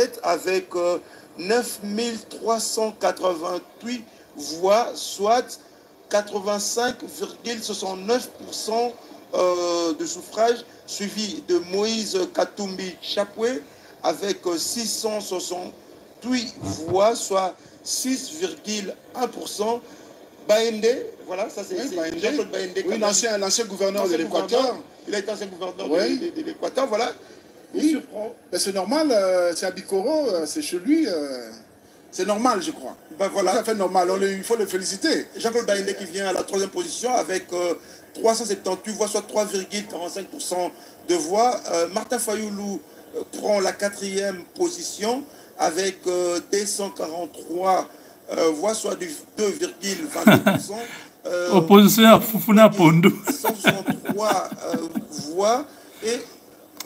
tête avec 9 388 voix, soit 85,69% de suffrage, suivi de Moïse Katumbi Chapwe avec 668 voix, soit 6,1%. Baende, voilà, ça c'est Jean-Claude Baende. Oui, l'ancien gouverneur de l'Équateur. Il a été ancien gouverneur de l'Équateur, voilà. Oui, c'est normal, c'est à Bikoro, c'est chez lui. C'est normal, je crois. Ben voilà. C'est tout à fait normal, il faut le féliciter. Jean-Claude Baende qui vient à la 3e position avec 378 voix, soit 3,45% de voix. Martin Fayoulou prend la 4e position avec 243 voix, soit du 2,22%. Opposition Fufuna Pondo. 163 voix et...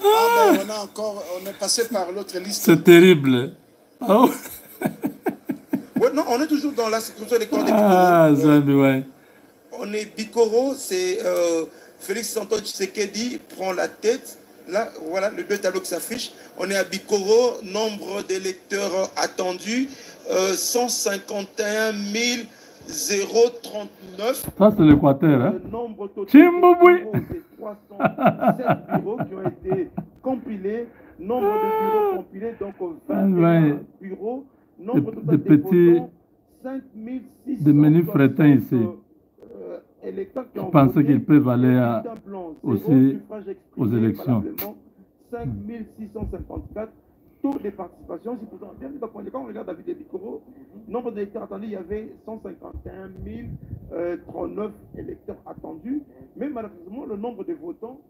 on est passé par l'autre liste. C'est terrible. Oh. Ouais, non, on est toujours dans la circonscription électorale de Bikoro. Ouais. On est Bikoro, c'est Félix Antoine Tshisekedi prend la tête. Là, voilà le deux tableaux qui s'affichent. On est à Bikoro, nombre d'électeurs attendus, 151 039. Ça, c'est l'Équateur, hein? Le nombre total de bureaux, c'est 307 bureaux qui ont été compilés. Nombre de bureaux compilés, donc 21 bureaux. Nombre total de votants, 5600. De menus frétins ici. Je pensais qu'ils peuvent aller aussi aux élections. 5654 taux de participation. Quand on regarde David de Bikoro, nombre d'électeurs attendus, il y avait 151 039 électeurs attendus. Mais malheureusement, le nombre de votants.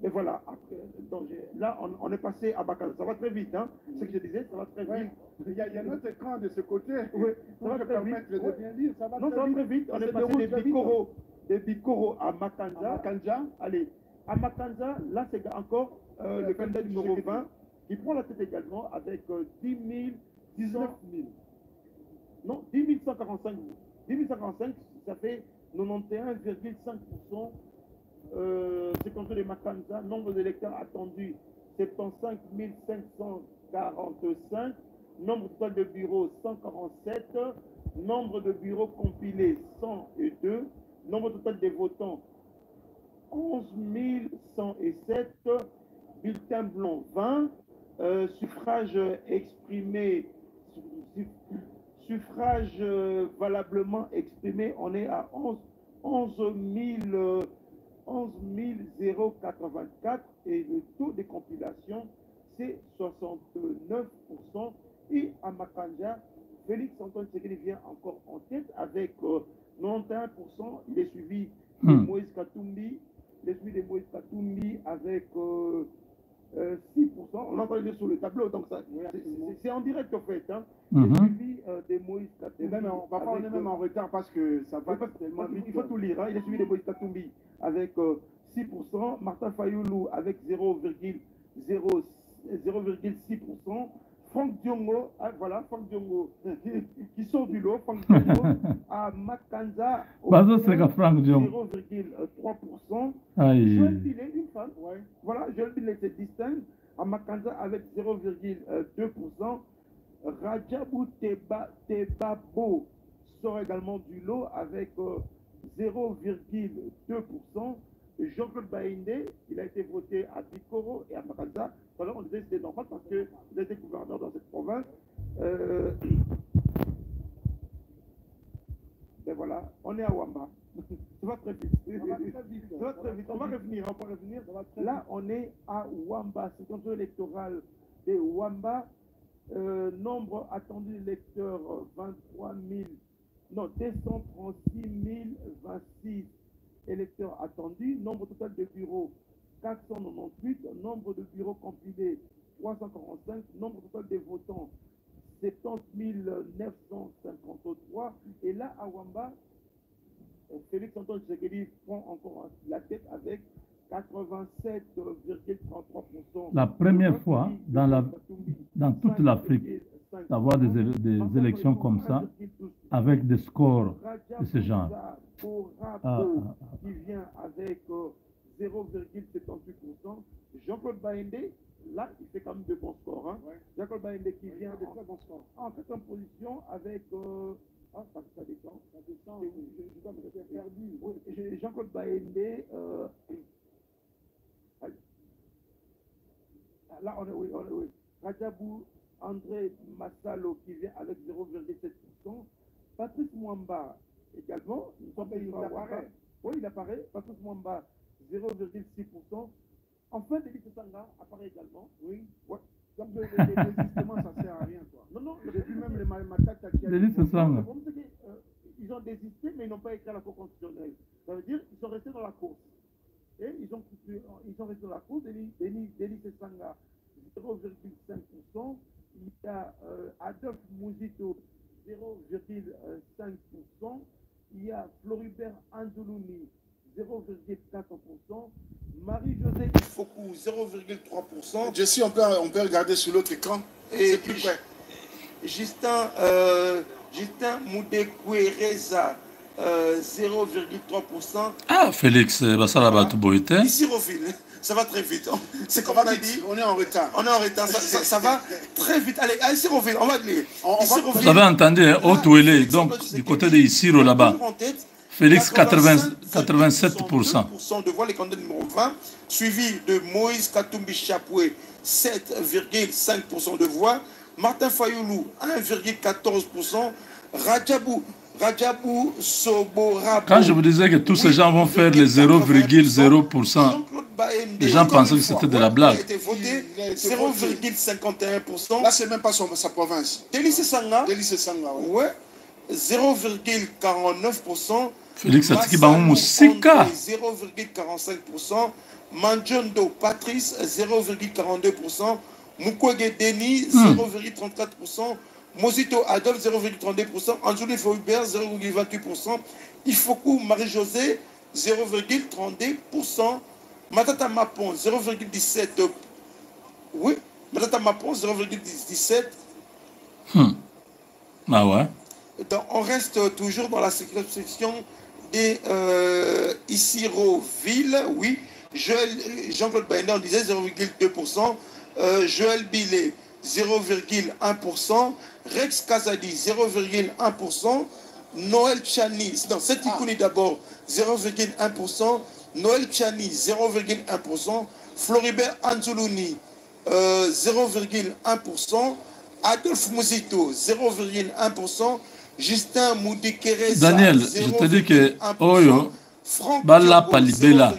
Mais voilà, après, donc, là, on est passé à Bakanza. Ça va très vite, hein. Ce que je disais, ça va très vite. Il y a notre écran de ce côté. Oui, ça va très vite. Ça va très vite. On est passé de Bikoro à Makanza. Allez, à Makanza, là, c'est encore le candidat numéro 20 qui prend la tête également avec 10 100. Non, 10 145. 10 145, ça fait 91,5%. C'est contre les Makanza, nombre d'électeurs attendus 75 545, nombre total de bureaux 147, nombre de bureaux compilés 102, nombre total des votants 11 107, bulletins blancs 20, suffrage exprimé, suffrage valablement exprimé, on est à 11 084 et le taux de compilation c'est 69%. Et à Makanja, Félix Antoine Tshisekedi vient encore en tête avec 91%. Il est suivi de Moïse Katumbi. Il est suivi de Moïse Katumbi avec 6%. On l'entend lire sur le tableau, donc c'est en direct en fait. Hein. Il est suivi de Moïse Katumbi. Parfois on est même en retard parce que ça va tellement vite. Il faut tout lire. Hein. Il est suivi de Moïse Katumbi avec 6%. Martin Fayoulou avec 0,6%. Franck Diongo, voilà, Franck Diongo qui sort du lot. Franck Diongo à Makanza 0,3%. Joël Billet, une femme, voilà, Joël Billet se distingue à Makanza avec 0,2%. Rajabou Tebabo sort également du lot avec 0,2%. Jean-Claude Baende, il a été voté à Bikoro et à Makanza. Alors on disait que c'était normal parce qu'il était gouverneur dans cette province. Ben voilà, on est à Wamba. Ça va très vite. Ça va très vite. On va revenir. Là, on est à Wamba. C'est le contrôle électoral de Wamba. Nombre attendu d'électeurs 236 026 électeurs attendus. Nombre total de bureaux 498. Nombre de bureaux compilés 345. Nombre total de votants 70 953. Et là, à Wamba, Félix Antoine Tshisekedi prend encore la tête avec 87,33%. La première fois dans toute l'Afrique d'avoir des élections comme ça, avec des scores de ce genre. Qui vient avec 0,78%. Jean-Claude Baendé, là, il fait quand même de bons scores. Hein. Ouais. Jean-Claude Baendé qui vient de très bons scores. En 4e position avec... ça descend. Ça descend. J'ai perdu. Oui, Jean-Claude Baendé... là, on est... Oui. Rajabou André Massalo qui vient avec 0,7%. Patrice Mwamba également. Il apparaît. Oui, il apparaît. Patrice Mwamba, 0,6%. Enfin, Denis Sanga apparaît également. Oui. Ouais. Comme le désistement, ça ne sert à rien. Quoi. Non, depuis même les Matak Denis Sanga. Ils ont désisté, mais ils n'ont pas écrit à la Cour constitutionnelle. Ça veut dire qu'ils sont restés dans la course. Et ils sont restés dans la course. Denis Sanga, 0,5%. Il y a Adolphe Mouzito, 0,5%. Il y a Floribert Anzoulouni, 0,4%. Marie-Josée Ifoku, 0,3%. Jessie, on peut regarder sur l'autre écran. Et plus près. Justin Moudekouereza, 0,3%. Ah, Félix Bassalabat Boïté. Ici, Roville. Ça va très vite. C'est comme on a dit. On est en retard. Ça va très vite. Allez, ici, Roville, on va lire. Vous avez entendu, Haute-Ouélé, donc du côté de Isiro là-bas. Félix, 87%. De voix, les candidats numéro 20, suivi de Moïse Katumbi Chapoué, 7,5% de voix. Martin Fayoulou, 1,14%. Rajabou Soborabo. Quand je vous disais que tous ces gens vont faire les 0,0%, les gens pensaient que c'était de la blague. 0,51%. Là, c'est même pas sa province. Denis Sanga, ouais. 0,49%. Félix Atiki Baoumou Sika. 0,45%. Mandjondo Patrice, 0,42%. Mukwege Denis, 0,34%. Mosito Adolphe, 0,32%. Anjouli Faubert, 0,28%. Ifoku Marie-Josée, 0,32%. Matata Mapon, 0,17%. Oui, Matata Mapon, 0,17%. Ah ouais. Donc, on reste toujours dans la circonscription des Isiro-Ville, oui. Jean-Claude Baendé, on disait 0,2%. Joël Billet, 0,1%. Rex Kazadi, 0,1%. Noël Chani, non, c'est Tikouni d'abord, 0,1%. Noël Chani, 0,1%. Floribert Anzoulouni, 0,1%. Adolphe Mouzito, 0,1%. Justin Moudikereza, Daniel, je te dis que Oyo, Bala Palibela,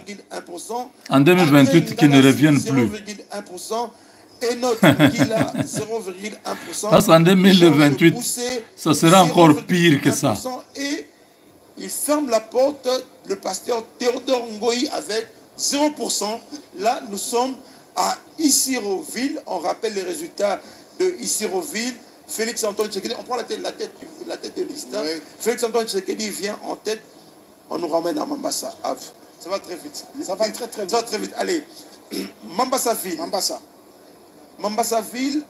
en 2028, qui ne reviennent plus. 0,1%. Et notre Gila, 0,1%. Parce qu'en 2028, ça sera encore pire que ça. Et il ferme la porte, le pasteur Théodore Ngoï avec 0%. Là, nous sommes à Isiroville. On rappelle les résultats de Isiroville. Félix Antoine Tshisekedi, on prend la tête de l'histoire. Oui. Félix Antoine Tshisekedi vient en tête. On nous ramène à Mambasa. Ça va très vite. Ça va très vite. Allez, Mambasa-Ville. Mambasa-Ville,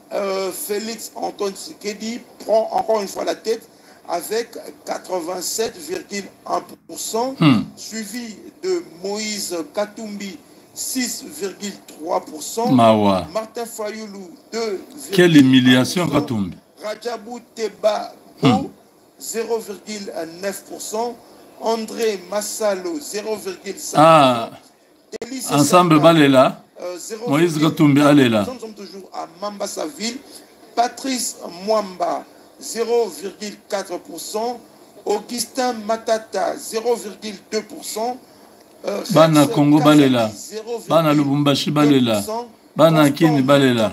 Félix Antoine Tshisekedi prend encore une fois la tête avec 87,1%, suivi de Moïse Katumbi, 6,3%. Martin Fayoulou, 2,3%. Quelle humiliation, Katumbi. Rajabou Teba, 0,9%. André Massalo, 0,5%. Ensemble, Balela. Moïse Katumbi, allez là. Nous sommes toujours à Mambasa-Ville. Patrice Mwamba, 0,4%. Augustin Matata, 0,2%. Bana Congo Balela. Bana Lubumbashi Balela. Bana Kini Balela.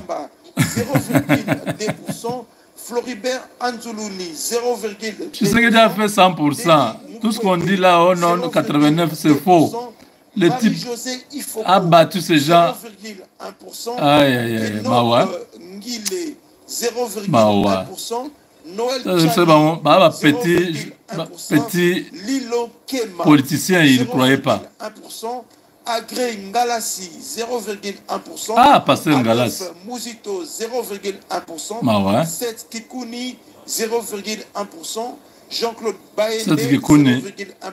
0,2%. Floribert Anzoulouni, 0,2%. Tu sais qu'il a fait 100%. Tout ce qu'on dit là, oh non, 89, c'est faux. Le type a battu ces gens. 0,1%. Aïe, aïe, aïe. Mawa. Ngile, 0,1%. Noël petit politicien, il ne croyait pas. 1%. Agré Ngalassi, 0,1%. Ah, Pasteur Ngalassi. Mouzito, 0,1%. Seth Kikouni, 0,1%. Jean-Claude Baendé, 0,1%.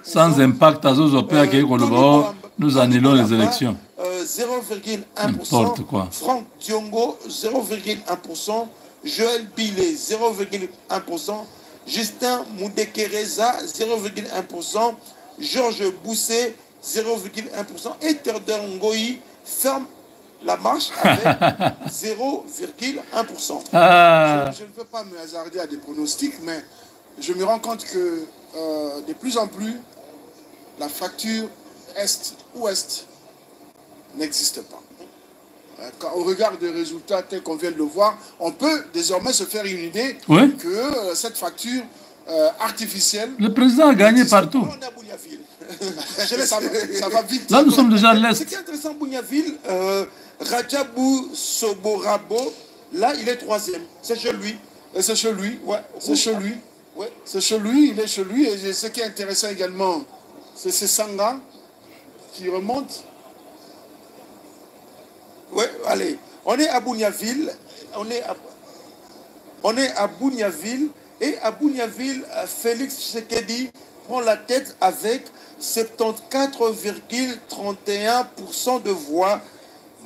Sans impact, à Zozopé, à Kékolobo, Nous annulons les élections. 0,1%. Franck Diongo, 0,1%. Joël Billet, 0,1%. Justin Moudekereza, 0,1%. Georges Bousset, 0,1%. Et Terder Ngoï ferme la marche avec 0,1%. Je ne peux pas me hasarder à des pronostics, mais je me rends compte que de plus en plus, la fracture Est-Ouest n'existe pas. Au regard des résultats tels qu'on vient de le voir, on peut désormais se faire une idée que cette fracture artificielle... Le président a gagné partout. On est à Bougnaville. ça va vite. Là, nous sommes déjà à l'Est. Ce qui est intéressant, Bougnaville, Rajabou Soborabo, là, il est 3e. C'est chez lui. Et c'est chez lui. Ouais. C'est chez lui. Ouais. C'est chez lui, il est chez lui. Et ce qui est intéressant également, c'est Sanga qui remonte. Ouais, allez. On est à Bougnaville. On est à Bougnaville. Et à Bougnaville, Félix Tshisekedi prend la tête avec 74,31% de voix.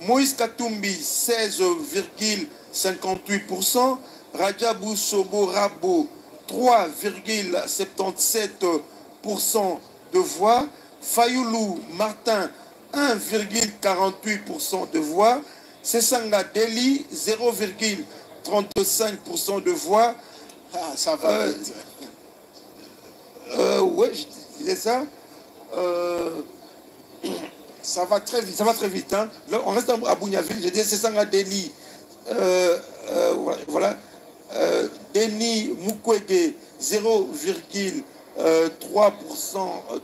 Moïse Katumbi, 16,58%. Rajabou Soborabo, 3,77% de voix. Fayoulou Martin, 1,48% de voix. Sessanga Deli, 0,35% de voix. Ah, ça va vite. Ouais, je disais ça. Ça va très vite. Ça va très vite. Hein. Là, on reste à Bougnaville. Je dis Sessanga Deli. Voilà. Denis Mukwege, 0,3%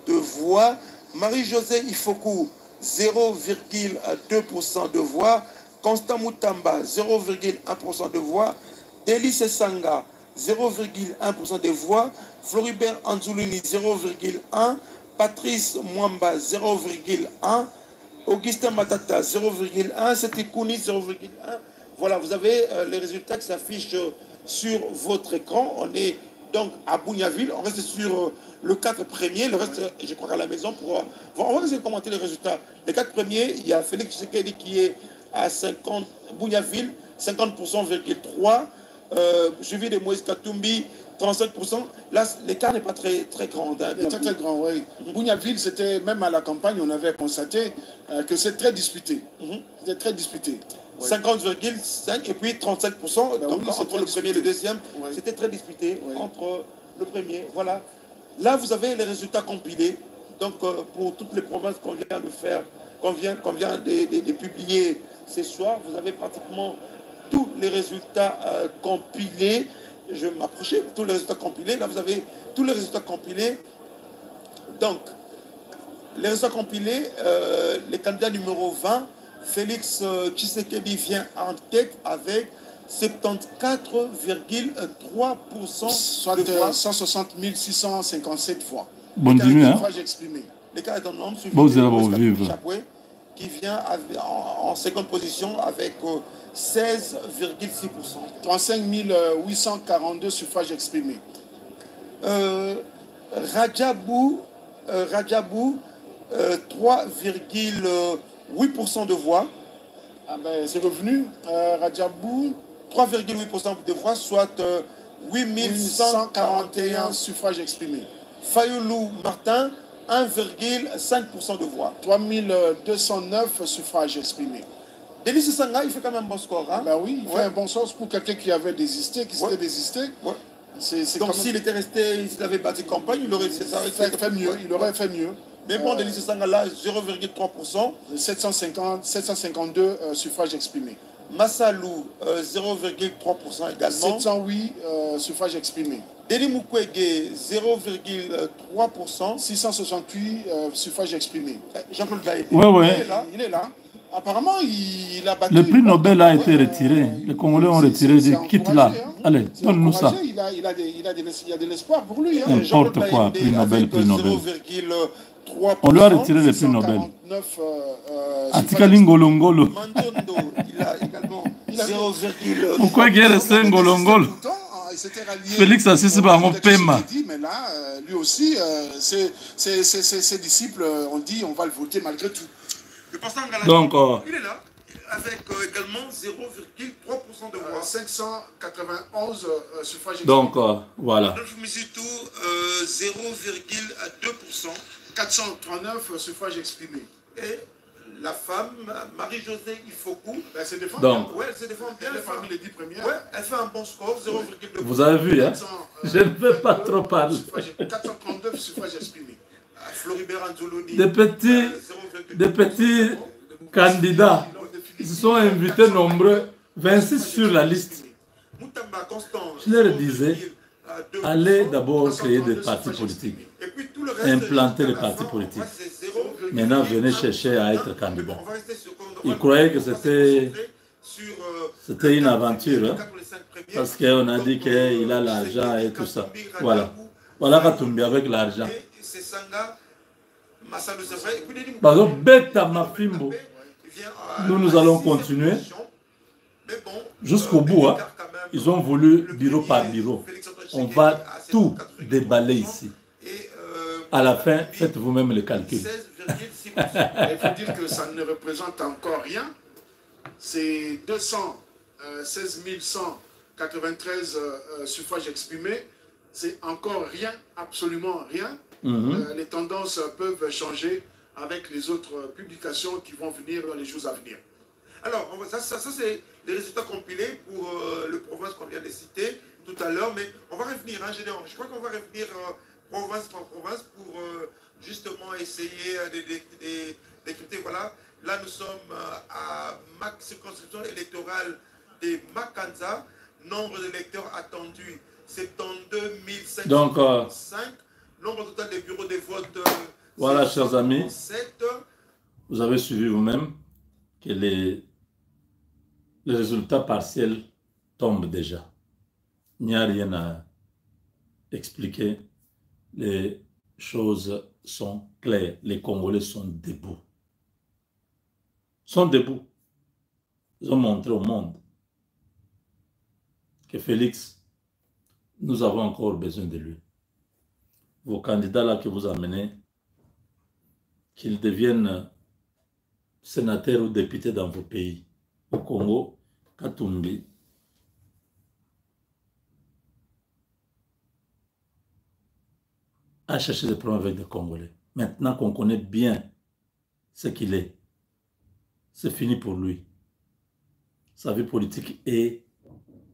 de voix. Marie-Josée Ifoku, 0,2% de voix. Constant Moutamba, 0,1% de voix. Deli Sessanga, 0,1% de voix. Floribert Anzulini, 0,1%. Patrice Mwamba, 0,1%. Augustin Matata, 0,1%. Setikouni, 0,1%. Voilà, vous avez les résultats qui s'affichent sur votre écran. On est donc à Bougnaville. On reste sur le 4 premiers. Le reste, je crois qu'à la maison, on va essayer de commenter les résultats. Les 4 premiers, il y a Félix Tshisekedi qui est à 50, Bougnaville, 50,3%, suivi de Moïse Katumbi, 35%. Là, l'écart n'est pas très grand. Hein, très grand, oui. Bougnaville, c'était, même à la campagne, on avait constaté que c'est très disputé. C'était très disputé. 50,5% et puis 35%. Donc, entre le premier et le deuxième, c'était très disputé entre le premier. Voilà. Là, vous avez les résultats compilés. Donc, pour toutes les provinces qu'on vient de faire, qu'on vient de publier ce soir, vous avez pratiquement tous les résultats compilés. Je vais m'approcher, tous les résultats compilés. Là, vous avez tous les résultats compilés. Donc, les résultats compilés, les candidats numéro 20, Félix Tshisekedi vient en tête avec 74,3%. Soit 160 657 voix. Bonne nuit, hein. Les cas d'un homme suivi de Chapoué, qui vient en seconde position avec 16,6%. 35 842 suffrages exprimés. Rajabou 3,8% de voix. Ah ben, c'est revenu. Rajabou, 3,8% de voix, soit 8141 suffrages exprimés. Fayoulou Martin, 1,5% de voix. 3209 suffrages exprimés. Denis Sanga, il fait quand même un bon score. Hein? Ben oui, il fait un bon score pour quelqu'un qui avait désisté, qui s'était désisté. Donc s'il était resté, s'il avait battu campagne, il aurait fait mieux. Il aurait fait mieux. Mais bon, Denis Sanga là, 0,3%. 752 suffrages exprimés. Massalou, 0,3% également. 708 suffrages exprimés. Denis Mukwege, 0,3%. 668 suffrages exprimés. Jean-Claude Gaïdé, il est là. Apparemment, il a battu. Le prix Nobel a été retiré. Les Congolais ont retiré des kits là. Allez, donne-nous ça. Il a de l'espoir pour lui. Hein. N'importe quoi, prix Nobel, prix Nobel. On lui a retiré le prix Nobel. Atika Lingolongolo. Mandondo, il a également 0,3%. Pourquoi il est resté Ngolongolo? Félix Assisi Bango Pema. là, lui aussi, ses disciples ont dit on va le voter malgré tout. Le pasteur Ngala, Donc, il est là, avec également 0,3% de voix. 591 suffrages exprimés. Donc, voilà. Adolphe Misitou, 0,2%. 439 suffrages exprimés. Et la femme, Marie-Josée Ifoku, elle se défend donc, bien. Ouais, elle se défend bien. Elle est parmi les 10 premières. Ouais, elle fait un bon score, 0,2%. Vous avez vu, hein? Je ne veux pas trop parler. 439 suffrages exprimés. Floribert Anzoloni, Des petits candidats. Ils se sont invités nombreux, 26 sur la liste. Je leur disais, allez d'abord créer des partis politiques, implanter les partis politiques. Maintenant, venez chercher à être candidat. Ils croyaient que c'était une aventure, hein, parce qu'on a dit qu'il a l'argent et tout ça. Voilà. Voilà Katumbi avec l'argent. Par exemple, Beta Mafimbo, nous allons continuer jusqu'au bout. Hein. Ils ont voulu bureau par bureau. On va tout déballer ici. À la fin, faites vous-même le calcul. Il faut dire que ça ne représente encore rien. C'est 216 193 suffrages exprimés. C'est encore rien, absolument rien. Les tendances peuvent changer avec les autres publications qui vont venir dans les jours à venir. Alors, ça c'est les résultats compilés pour le province qu'on vient de citer tout à l'heure, mais on va revenir, hein, je crois qu'on va revenir province par province pour justement essayer d'écouter. Voilà, là nous sommes à ma circonscription électorale de Makanza, nombre d'électeurs attendus 72 505, nombre total des bureaux de vote. Voilà, chers amis, vous avez suivi vous-même que les résultats partiels tombent déjà. Il n'y a rien à expliquer. Les choses sont claires. Les Congolais sont debout. Ils ont montré au monde que Félix, nous avons encore besoin de lui. Vos candidats là que vous amenez, qu'ils deviennent sénateurs ou députés dans vos pays. Au Congo, Katumbi a cherché des problèmes avec des Congolais. Maintenant qu'on connaît bien ce qu'il est, c'est fini pour lui. Sa vie politique est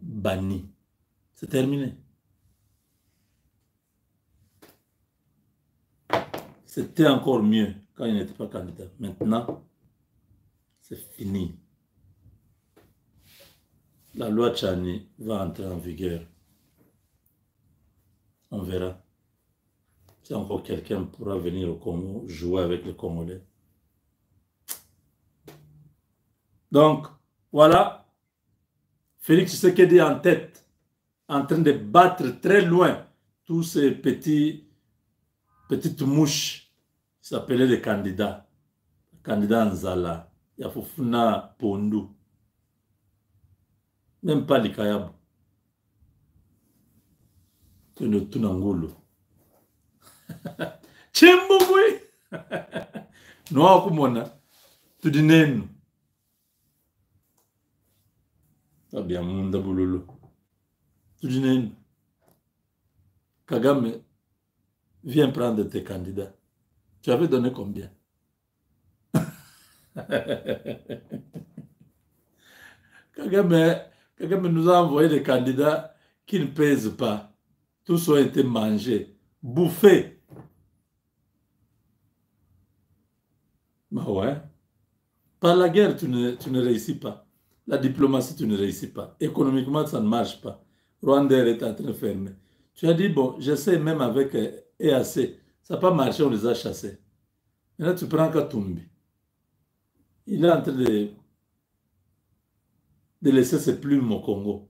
bannie. C'est terminé. C'était encore mieux quand il n'était pas candidat. Maintenant, c'est fini. La loi Tchani va entrer en vigueur. On verra. Si encore quelqu'un pourra venir au Congo, jouer avec les Congolais. Donc, voilà. Félix Tshisekedi en tête, en train de battre très loin tous ces petites mouches qui s'appelaient les candidats. Candidat Nzala, Yafufuna Pondu. Même pas Likayab. Tunangulu. Chimbugui. No kumona. Tudinenu. Tabia munda bululu. Tudinenu. Kagame, viens prendre tes candidats. Tu avais donné combien? Kagame nous a envoyé des candidats qui ne pèsent pas. Tous ont été mangés, bouffés. Bah ouais. Par la guerre, tu ne réussis pas. La diplomatie, tu ne réussis pas. Économiquement, ça ne marche pas. Rwanda est en train de fermer. Tu as dit, bon, j'essaie même avec EAC. Ça n'a pas marché, on les a chassés. Maintenant, tu prends Katumbi. Il est en train de laisser ses plumes au Congo.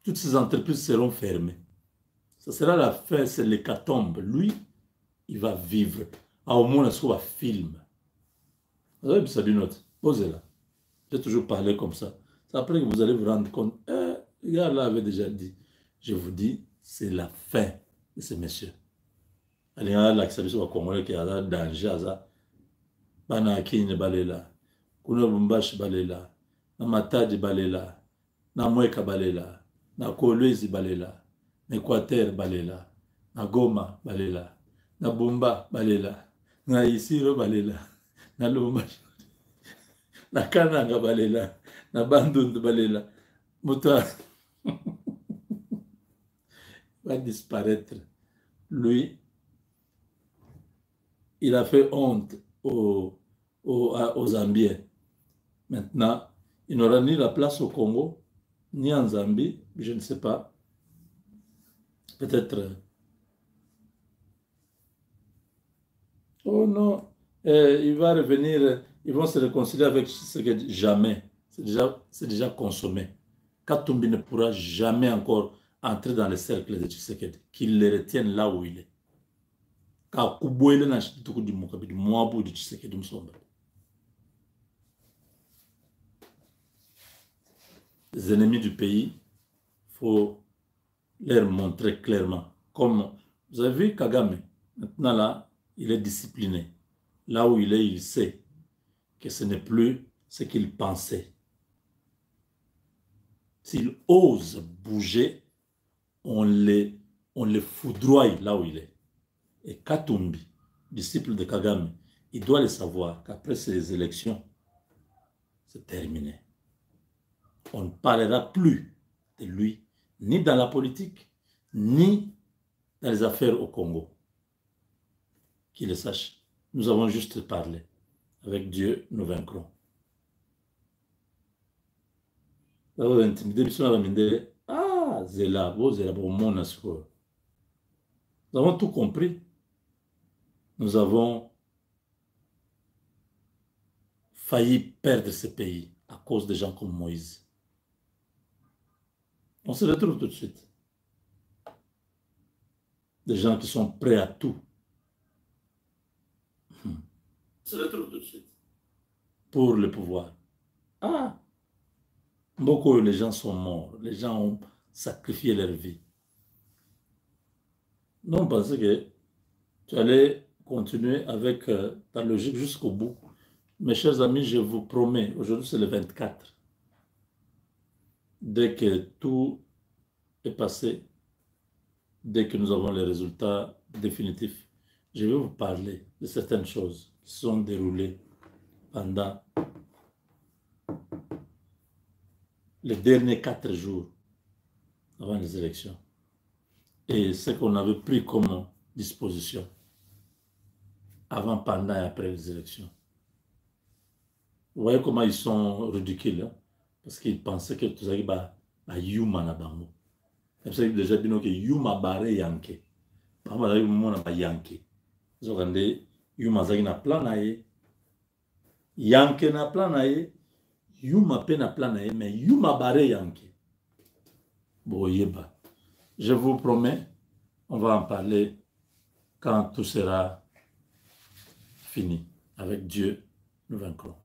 Toutes ces entreprises seront fermées. Ça sera la fin, c'est l'hécatombe. Lui, il va vivre. Au moins, il va film. Vous avez ça d'une autre. Posez-la. J'ai toujours parlé comme ça. C'est après que vous allez vous rendre compte. Le gars là avait déjà dit. Je vous dis, c'est la fin. de ces messieurs. Il y a l'acceptation au Congolais qui a un danger. Bana Kine balela, Kuna Bumbashi balela, na Matadi balela, na Mweka balela, na Kolwezi balela, na Équateur balela, na Goma balela, na Bumba balela, na Isiro balela, na Lubumbashi, na Kananga balela, na Bandundu balela. Mouta va disparaître. Lui, il a fait honte aux Zambiens. Maintenant, il n'aura ni la place au Congo, ni en Zambie, je ne sais pas. Peut-être. Oh non, il va revenir, ils vont se réconcilier avec ce que jamais. C'est déjà consommé. Katumbi ne pourra jamais encore entrer dans le cercle de Tshisekedi, qu'il le retienne là où il est. Les ennemis du pays, il faut leur montrer clairement. Comme vous avez vu Kagame, maintenant là, il est discipliné. Là où il est, il sait que ce n'est plus ce qu'il pensait. S'il ose bouger, on le foudroie là où il est. Et Katumbi, disciple de Kagame, il doit le savoir qu'après ces élections, c'est terminé. On ne parlera plus de lui, ni dans la politique, ni dans les affaires au Congo. Qu'il le sache. Nous avons juste parlé. Avec Dieu, nous vaincrons. Ah, Zela, nous avons tout compris. Nous avons failli perdre ce pays à cause de gens comme Moïse. On se retrouve tout de suite. Des gens qui sont prêts à tout. On se retrouve tout de suite. Pour le pouvoir. Ah! Beaucoup, les gens sont morts. Les gens ont sacrifié leur vie. Nous, on pensait que tu allais continuer avec ta logique jusqu'au bout. Mes chers amis, je vous promets, aujourd'hui c'est le 24. Dès que tout est passé, dès que nous avons les résultats définitifs, je vais vous parler de certaines choses qui se sont déroulées pendant les derniers 4 jours avant les élections et ce qu'on avait pris comme disposition avant, pendant et après les élections. Vous voyez comment ils sont ridicules, hein? Parce qu'ils pensaient que tout ça va yuma na bango. C'est ça que déjà dit que yuma bare yanke. Par exemple, yuma na ba yanke. Ils ont regardé yuma zagi na plan na ye, yanke na plan na ye, yuma pe na plan na ye, mais yuma bare yanke. Bon yeba. Je vous promets, on va en parler quand tout sera fini. Avec Dieu, nous vaincrons.